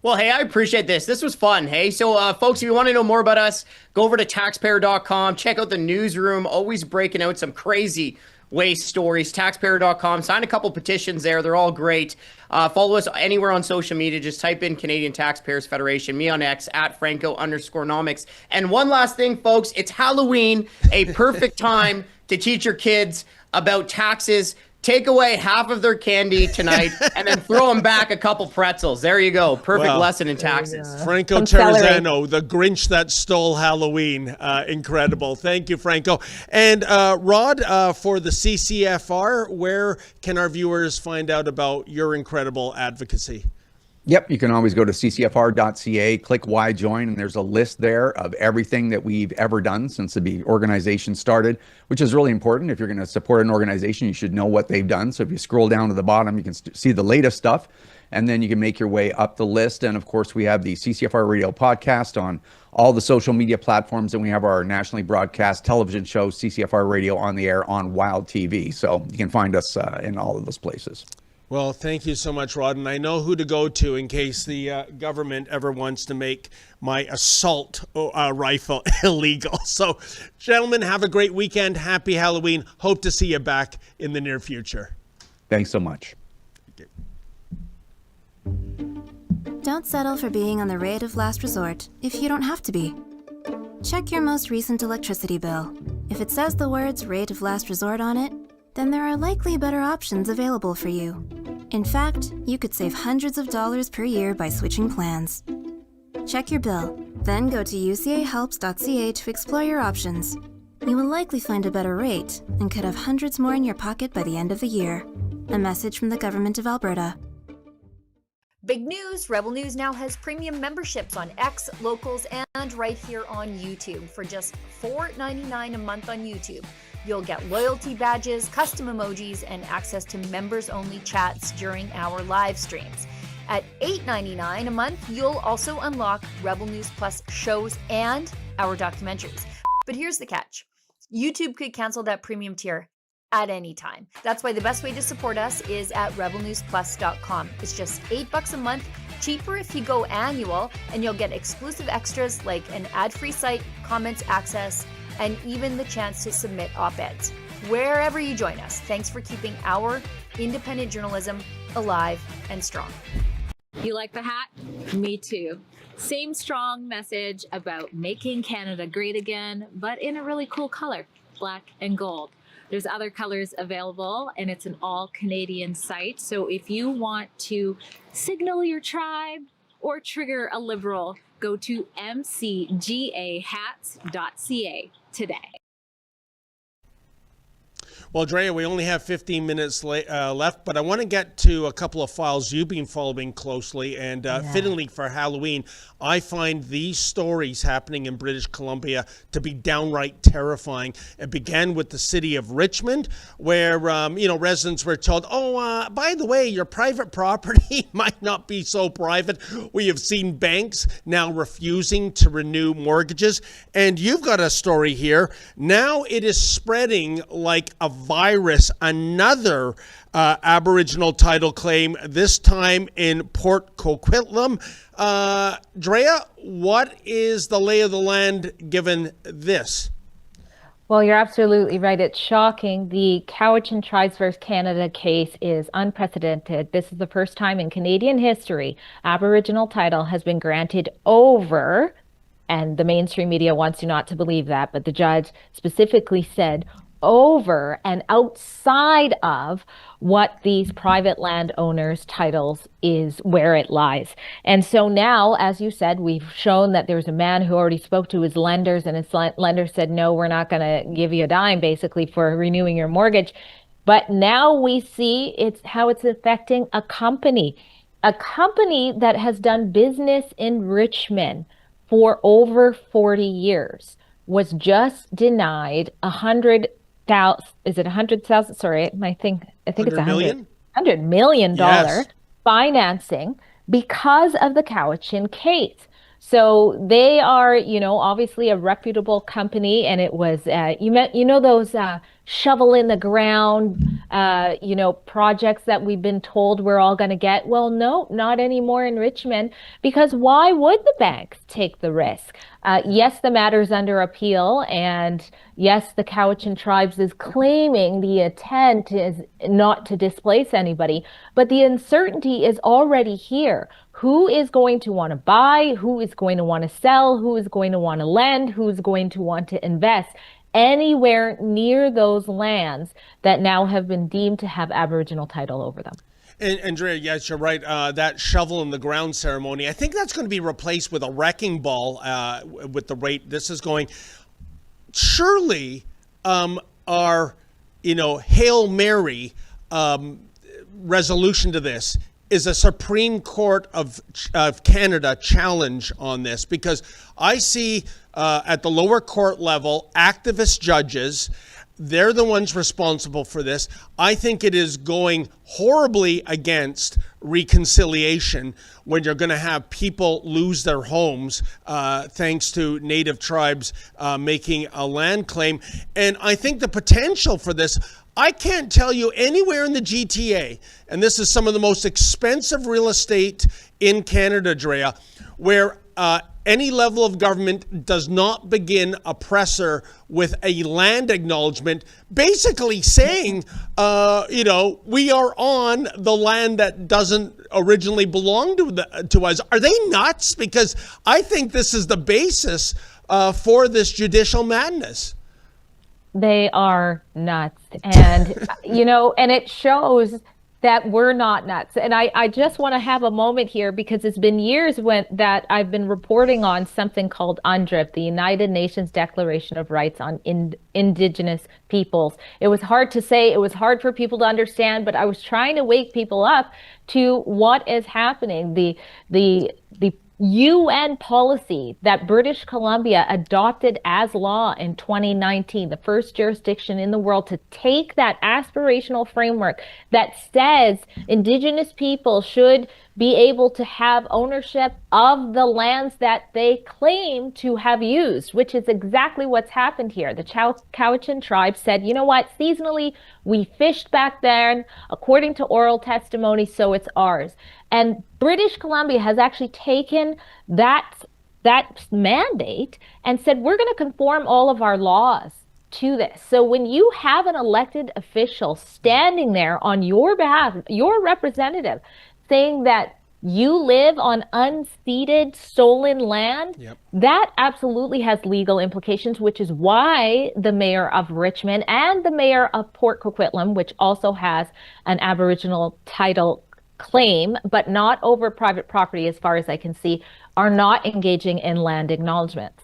Well, hey, I appreciate this. This was fun, hey? So, folks, if you want to know more about us, go over to taxpayer.com. Check out the newsroom, always breaking out some crazy waste stories. Taxpayer.com. Sign a couple petitions there. They're all great. Follow us anywhere on social media. Just type in Canadian Taxpayers Federation. Me on X, @Franco_nomics. And one last thing, folks. It's Halloween, a perfect time to teach your kids about taxes. Take away half of their candy tonight and then throw them back a couple pretzels. There you go. Perfect lesson in taxes. Franco Terrazzano, the Grinch that stole Halloween. Incredible. Thank you, Franco. And Rod, for the CCFR, where can our viewers find out about your incredible advocacy? Yep, you can always go to ccfr.ca, click Why Join, and there's a list there of everything that we've ever done since the organization started, which is really important. If you're going to support an organization, you should know what they've done. So if you scroll down to the bottom, you can see the latest stuff, and then you can make your way up the list. And of course, we have the CCFR Radio podcast on all the social media platforms, and we have our nationally broadcast television show, CCFR Radio on the air on Wild TV. So you can find us in all of those places. Well, thank you so much, Rod. And I know who to go to in case the government ever wants to make my assault rifle illegal. So, gentlemen, have a great weekend. Happy Halloween. Hope to see you back in the near future. Thanks so much. Don't settle for being on the rate of last resort if you don't have to be. Check your most recent electricity bill. If it says the words rate of last resort on it, then there are likely better options available for you. In fact, you could save hundreds of dollars per year by switching plans. Check your bill, then go to ucahelps.ca to explore your options. You will likely find a better rate and could have hundreds more in your pocket by the end of the year. A message from the Government of Alberta. Big news! Rebel News now has premium memberships on X, Locals, and right here on YouTube. For just $4.99 a month on YouTube, you'll get loyalty badges, custom emojis, and access to members-only chats during our live streams. At $8.99 a month, you'll also unlock Rebel News Plus shows and our documentaries. But here's the catch. YouTube could cancel that premium tier at any time. That's why the best way to support us is at rebelnewsplus.com. It's just $8 a month, cheaper if you go annual, and you'll get exclusive extras like an ad-free site, comments access, and even the chance to submit op-eds. Wherever you join us, thanks for keeping our independent journalism alive and strong. You like the hat? Me too. Same strong message about making Canada great again, but in a really cool color, black and gold. There's other colors available, and it's an all-Canadian site. So if you want to signal your tribe or trigger a Liberal, go to mcgahats.ca today. Well, Drea, we only have 15 minutes left, but I want to get to a couple of files you've been following closely. And fittingly for Halloween, I find these stories happening in British Columbia to be downright terrifying. It began with the city of Richmond, where residents were told, by the way, your private property might not be so private. We have seen banks now refusing to renew mortgages. And you've got a story here. Now it is spreading like a virus, another Aboriginal title claim, this time in Port Coquitlam. Drea, what is the lay of the land given this? Well, you're absolutely right. It's shocking. The Cowichan Tribes vs. Canada case is unprecedented. This is the first time in Canadian history Aboriginal title has been granted over, and the mainstream media wants you not to believe that, but the judge specifically said over and outside of what these private landowners' titles is, where it lies. And so now, as you said, we've shown that there's a man who already spoke to his lenders, and his lenders said, no, we're not going to give you a dime, basically, for renewing your mortgage. But now we see how it's affecting a company that has done business in Richmond for over 40 years, was just denied is it 100,000? Sorry, I think it's $100 million financing because of the Cowichan case. So they are, obviously a reputable company, and it was, those shovel in the ground, projects that we've been told we're all going to get. Well, no, not anymore in Richmond, because why would the banks take the risk? Yes, the matter's under appeal, and yes, the Cowichan Tribes is claiming the intent is not to displace anybody, but the uncertainty is already here. Who is going to want to buy? Who is going to want to sell? Who is going to want to lend? Who is going to want to invest anywhere near those lands that now have been deemed to have Aboriginal title over them? And Andrea, yes, you're right. That shovel in the ground ceremony, I think that's going to be replaced with a wrecking ball with the rate this is going. Surely our, Hail Mary resolution to this is a Supreme Court of Canada challenge on this, because I see at the lower court level activist judges. They're the ones responsible for this. I think it is going horribly against reconciliation when you're going to have people lose their homes thanks to Native tribes making a land claim. And I think the potential for this, I can't tell you anywhere in the GTA, and this is some of the most expensive real estate in Canada, Drea, where any level of government does not begin a presser with a land acknowledgement, basically saying, we are on the land that doesn't originally belong to us. Are they nuts? Because I think this is the basis for this judicial madness. They are nuts. And, and it shows that we're not nuts. And I just want to have a moment here, because it's been years that I've been reporting on something called UNDRIP, the United Nations Declaration of Rights on Indigenous Peoples. It was hard to say, it was hard for people to understand, but I was trying to wake people up to what is happening. The UN policy that British Columbia adopted as law in 2019, the first jurisdiction in the world to take that aspirational framework that says Indigenous people should be able to have ownership of the lands that they claim to have used, which is exactly what's happened here. The Cowichan tribe said, you know what, seasonally, we fished back then, according to oral testimony, so it's ours. And British Columbia has actually taken that mandate and said, we're going to conform all of our laws to this. So when you have an elected official standing there on your behalf, your representative, saying that you live on unceded, stolen land, that absolutely has legal implications, which is why the mayor of Richmond and the mayor of Port Coquitlam, which also has an Aboriginal title claim, but not over private property as far as I can see, are not engaging in land acknowledgements.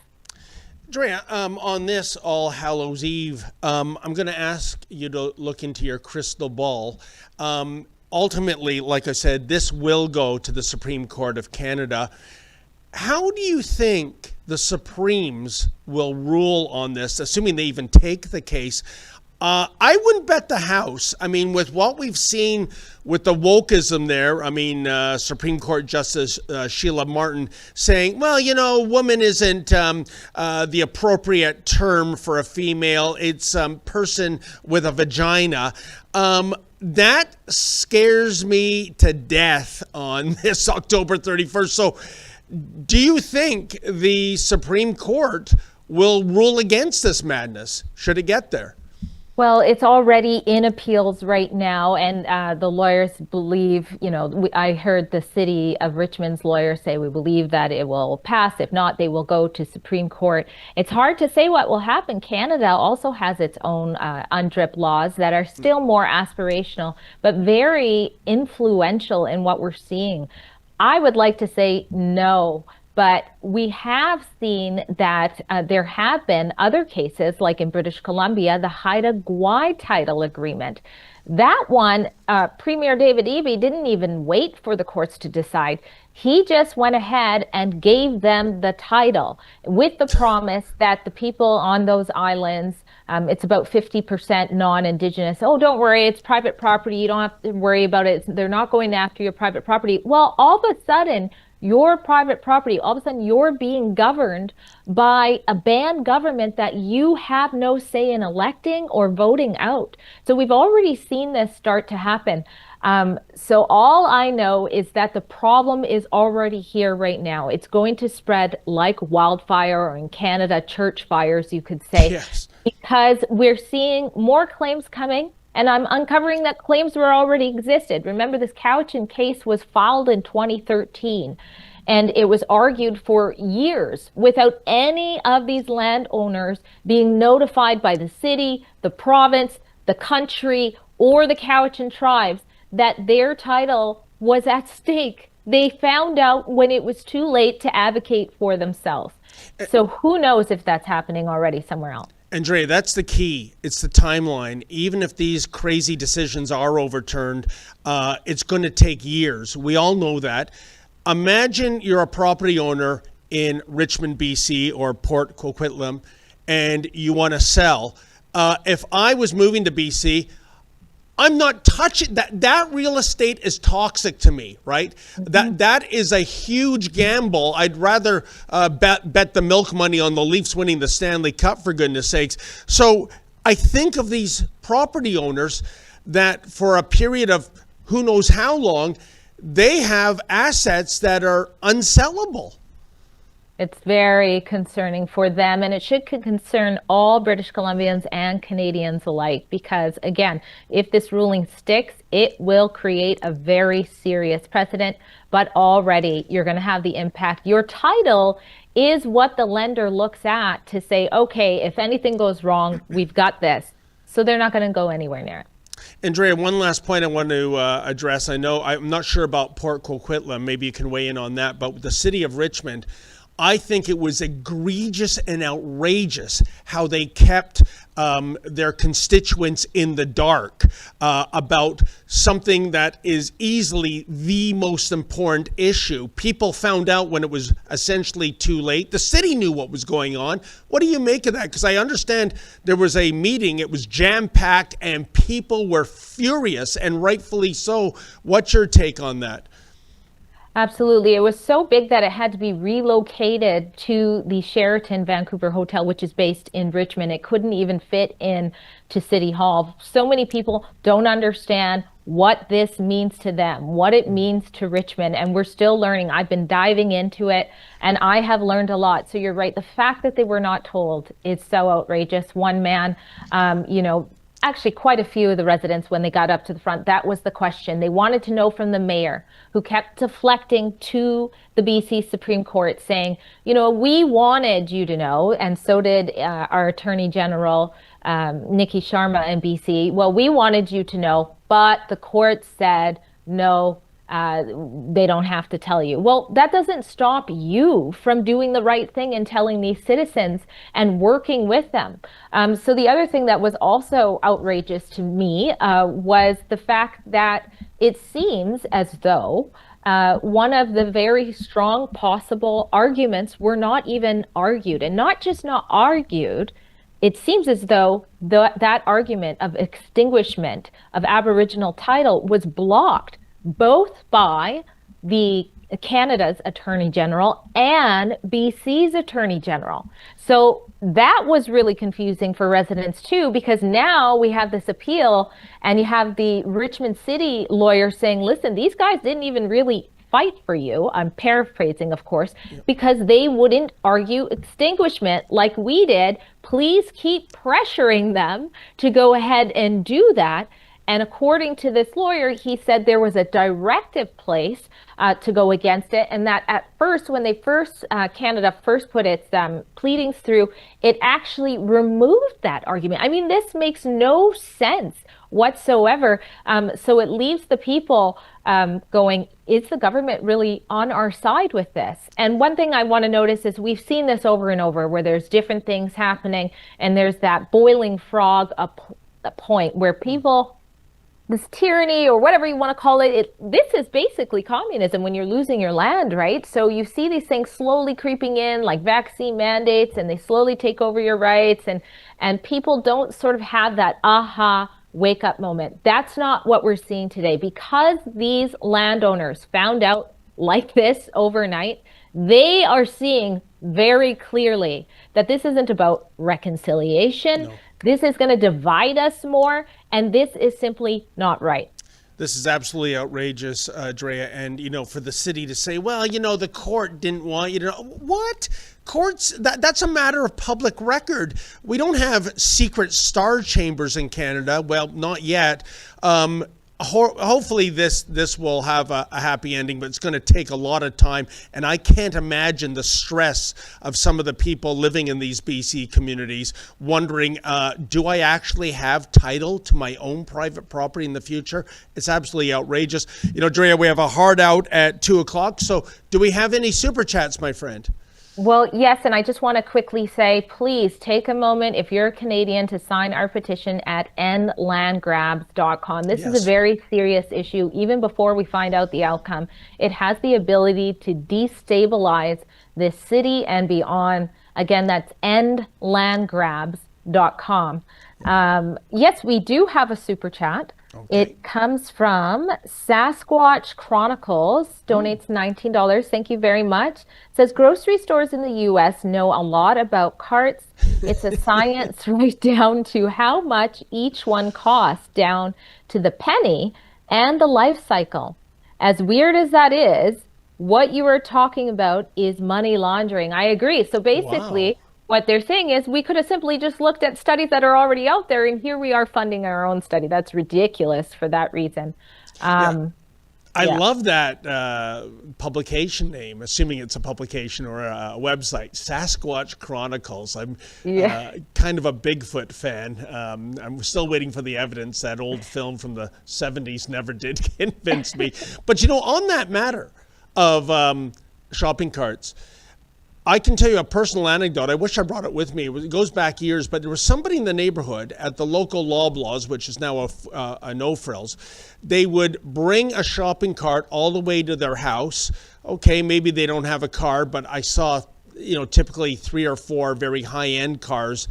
Drea, on this All Hallows Eve, I'm going to ask you to look into your crystal ball. Ultimately, like I said, this will go to the Supreme Court of Canada. How do you think the Supremes will rule on this, assuming they even take the case? I wouldn't bet the house. I mean, with what we've seen with the wokeism there, I mean, Supreme Court Justice Sheila Martin saying, well, woman isn't the appropriate term for a female. It's person with a vagina. That scares me to death on this October 31st. So do you think the Supreme Court will rule against this madness, should it get there? Well, it's already in appeals right now, and the lawyers believe, I heard the city of Richmond's lawyer say, we believe that it will pass. If not, they will go to Supreme Court. It's hard to say what will happen. Canada also has its own UNDRIP laws that are still more aspirational, but very influential in what we're seeing. I would like to say no. But we have seen that there have been other cases, like in British Columbia, the Haida Gwaii title agreement. That one, Premier David Eby didn't even wait for the courts to decide. He just went ahead and gave them the title with the promise that the people on those islands, it's about 50% non-Indigenous. Oh, don't worry, it's private property. You don't have to worry about it. They're not going after your private property. Well, all of a sudden, your private property, all of a sudden you're being governed by a banned government that you have no say in electing or voting out. So we've already seen this start to happen. So all I know is that the problem is already here right now. It's going to spread like wildfire, or in Canada, church fires, you could say, yes, because we're seeing more claims coming. And I'm uncovering that claims were already existed. Remember, this Cowichan case was filed in 2013, and it was argued for years without any of these landowners being notified by the city, the province, the country, or the Cowichan tribes that their title was at stake. They found out when it was too late to advocate for themselves. So who knows if that's happening already somewhere else. Andrea, that's the key. It's the timeline. Even if these crazy decisions are overturned, it's going to take years. We all know that. Imagine you're a property owner in Richmond, BC, or Port Coquitlam, and you want to sell. If I was moving to BC, I'm not touching that. That real estate is toxic to me, right? That is a huge gamble. I'd rather bet the milk money on the Leafs winning the Stanley Cup, for goodness sakes. So I think of these property owners that for a period of who knows how long, they have assets that are unsellable. It's very concerning for them, and it should concern all British Columbians and Canadians alike, because again, if this ruling sticks, it will create a very serious precedent, but already you're going to have the impact. Your title is what the lender looks at to say, okay, if anything goes wrong, we've got this. So they're not going to go anywhere near it. Andrea, one last point I want to address. I know I'm not sure about Port Coquitlam. Maybe you can weigh in on that, but the city of Richmond, I think it was egregious and outrageous how they kept their constituents in the dark about something that is easily the most important issue. People found out when it was essentially too late. The city knew what was going on. What do you make of that? Because I understand there was a meeting, it was jam-packed, and people were furious, and rightfully so. What's your take on that? Absolutely. It was so big that it had to be relocated to the Sheraton Vancouver Hotel, which is based in Richmond. It couldn't even fit in to City Hall. So many people don't understand what this means to them, what it means to Richmond, and we're still learning. I've been diving into it, and I have learned a lot. So you're right. The fact that they were not told is so outrageous. One man, actually quite a few of the residents, when they got up to the front, that was the question. They wanted to know from the mayor, who kept deflecting to the BC Supreme Court saying, we wanted you to know, and so did our Attorney General, Nikki Sharma in BC. Well, we wanted you to know, but the court said, no, they don't have to tell you. Well, that doesn't stop you from doing the right thing and telling these citizens and working with them. So the other thing that was also outrageous to me was the fact that it seems as though one of the very strong possible arguments were not even argued, and not just not argued. It seems as though that argument of extinguishment of Aboriginal title was blocked both by the Canada's Attorney General and BC's Attorney General. So that was really confusing for residents too, because now we have this appeal and you have the Richmond City lawyer saying, listen, these guys didn't even really fight for you. I'm paraphrasing, of course, because they wouldn't argue extinguishment like we did. Please keep pressuring them to go ahead and do that. And according to this lawyer, he said there was a directive placed to go against it, and that at first, when Canada first put its pleadings through, it actually removed that argument. I mean, this makes no sense whatsoever. So it leaves the people going, is the government really on our side with this? And one thing I want to notice is we've seen this over and over, where there's different things happening, and there's that boiling frog a point where people, this tyranny or whatever you want to call it, this is basically communism when you're losing your land, right? So you see these things slowly creeping in, like vaccine mandates, and they slowly take over your rights, and people don't sort of have that aha wake up moment. That's not what we're seeing today. Because these landowners found out like this overnight, they are seeing very clearly that this isn't about reconciliation. No. This is going to divide us more, and this is simply not right. This is absolutely outrageous, Drea. And, for the city to say, well, the court didn't want you to know. What? Courts, that's a matter of public record. We don't have secret star chambers in Canada. Well, not yet. Hopefully this will have a happy ending, but it's going to take a lot of time. And I can't imagine the stress of some of the people living in these BC communities wondering, do I actually have title to my own private property in the future? It's absolutely outrageous. Drea, we have a hard out at 2:00. So do we have any super chats, my friend? Well, yes, and I just want to quickly say, please take a moment, if you're a Canadian, to sign our petition at endlandgrabs.com. This is a very serious issue. Even before we find out the outcome, it has the ability to destabilize this city and beyond. Again, that's endlandgrabs.com. Yes, we do have a super chat. Okay. It comes from Sasquatch Chronicles, donates $19. Thank you very much. It says grocery stores in the US know a lot about carts. It's a science right down to how much each one costs, down to the penny and the life cycle. As weird as that is, what you are talking about is money laundering. I agree. So basically, what they're saying is we could have simply just looked at studies that are already out there, and here we are funding our own study. That's ridiculous for that reason. I love that publication name, assuming it's a publication or a website, Sasquatch Chronicles. I'm kind of a Bigfoot fan. I'm still waiting for the evidence. That old film from the 70s never did convince me. But, you know, on that matter of shopping carts, I can tell you a personal anecdote. I wish I brought it with me. It goes back years, but there was somebody in the neighborhood at the local Loblaws, which is now a No Frills. They would bring a shopping cart all the way to their house. Okay, maybe they don't have a car, but I saw, you know, typically 3 or 4 very high-end cars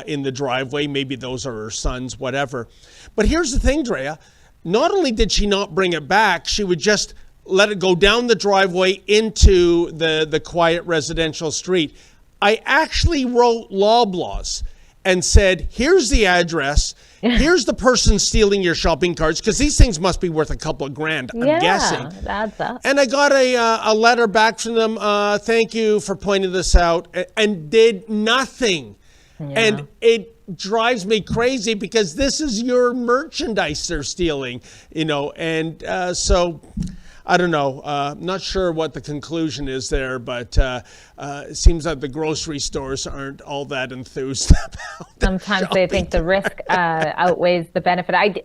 in the driveway. Maybe those are her sons, whatever. But here's the thing, Drea. Not only did she not bring it back, she would just let it go down the driveway into the quiet residential street. I actually wrote Loblaws and said, here's the address, here's the person stealing your shopping carts, because these things must be worth a couple of grand, I'm guessing. That's up. And I got a letter back from them, thank you for pointing this out, and did nothing. And it drives me crazy because this is your merchandise they're stealing, you know, and so I don't know. Not sure what the conclusion is there, but it seems like the grocery stores aren't all that enthused about Sometimes they think the risk outweighs the benefit.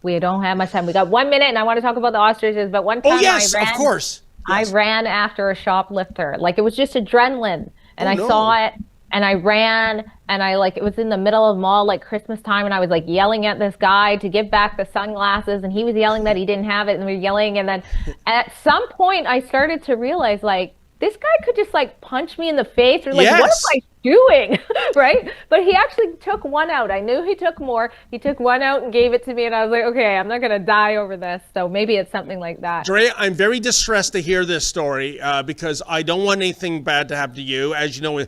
We don't have much time. We got 1 minute, and I want to talk about the ostriches. But one time, of course. I ran after a shoplifter. Like, it was just adrenaline, and I saw it. And I ran, and it was in the middle of mall, like Christmas time, and I was like yelling at this guy to give back the sunglasses, and he was yelling that he didn't have it, and we were yelling, and then at some point I started to realize, like, this guy could just like punch me in the face, or like, what am I doing? Right? But he actually took one out. I knew he took more. He took one out and gave it to me, and I was like, okay, I'm not going to die over this. So maybe it's something like that. Drea, I'm very distressed to hear this story because I don't want anything bad to happen to you. As you know,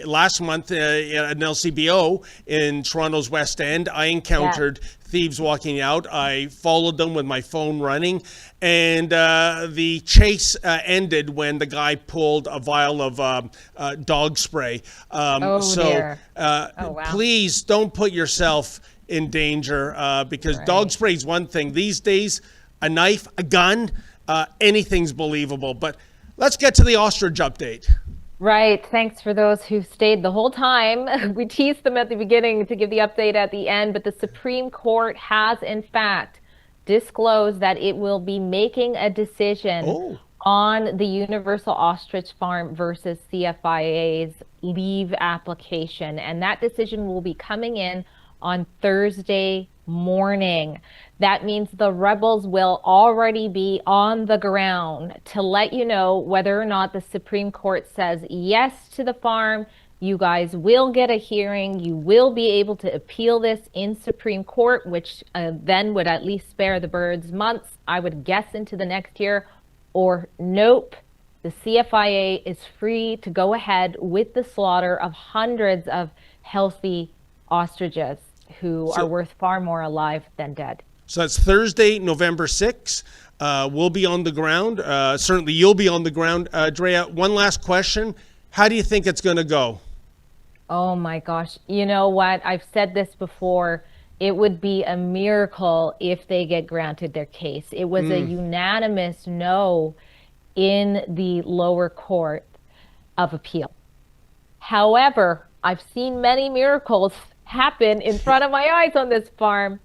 last month at an LCBO in Toronto's West End, I encountered thieves walking out. I followed them with my phone running, and the chase ended when the guy pulled a vial of dog spray. Dear. Please don't put yourself in danger because dog spray is one thing. These days, a knife, a gun, anything's believable. But let's get to the ostrich update. Right. Thanks for those who stayed the whole time. We teased them at the beginning to give the update at the end, but the Supreme Court has, in fact, disclosed that it will be making a decision on the Universal Ostrich Farm versus CFIA's leave application. And that decision will be coming in on Thursday morning. That means the rebels will already be on the ground to let you know whether or not the Supreme Court says yes to the farm. You guys will get a hearing. You will be able to appeal this in Supreme Court, which then would at least spare the birds months, I would guess, into the next year. Or nope, the CFIA is free to go ahead with the slaughter of hundreds of healthy ostriches who are worth far more alive than dead. So that's Thursday, November 6th. We'll be on the ground. Certainly you'll be on the ground. Drea, one last question. How do you think it's going to go? Oh my gosh. You know what? I've said this before. It would be a miracle if they get granted their case. It was a unanimous no in the lower court of appeal. However, I've seen many miracles happen in front of my eyes on this farm,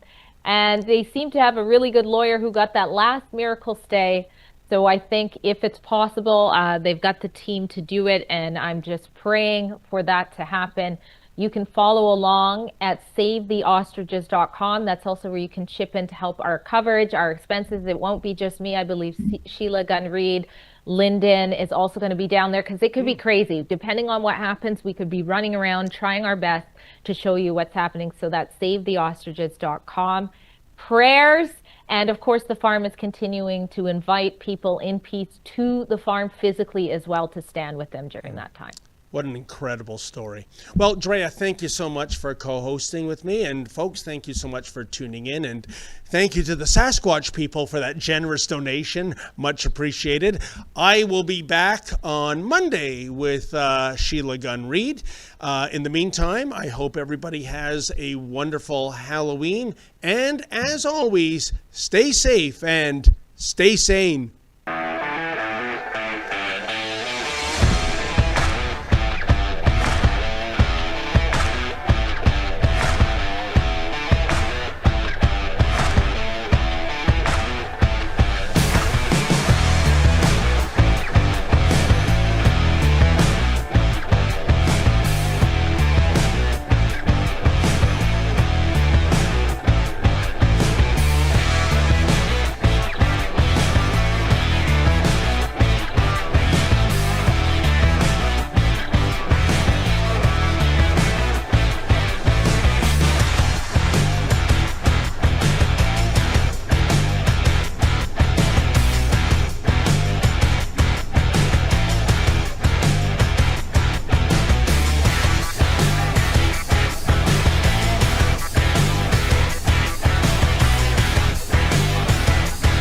and they seem to have a really good lawyer who got that last miracle stay. So I think if it's possible, they've got the team to do it, and I'm just praying for that to happen. You can follow along at savetheostriches.com. That's also where you can chip in to help our coverage, our expenses. It won't be just me. I believe Sheila Gunn-Reid, Lyndon is also going to be down there, because it could be crazy. Depending on what happens, we could be running around trying our best to show you what's happening. So that's savetheostriches.com. Prayers. And of course, the farm is continuing to invite people in peace to the farm physically as well, to stand with them during that time. What an incredible story. Well, Drea, thank you so much for co-hosting with me. And folks, thank you so much for tuning in. And thank you to the Sasquatch people for that generous donation. Much appreciated. I will be back on Monday with Sheila Gunn-Reid. In the meantime, I hope everybody has a wonderful Halloween. And as always, stay safe and stay sane.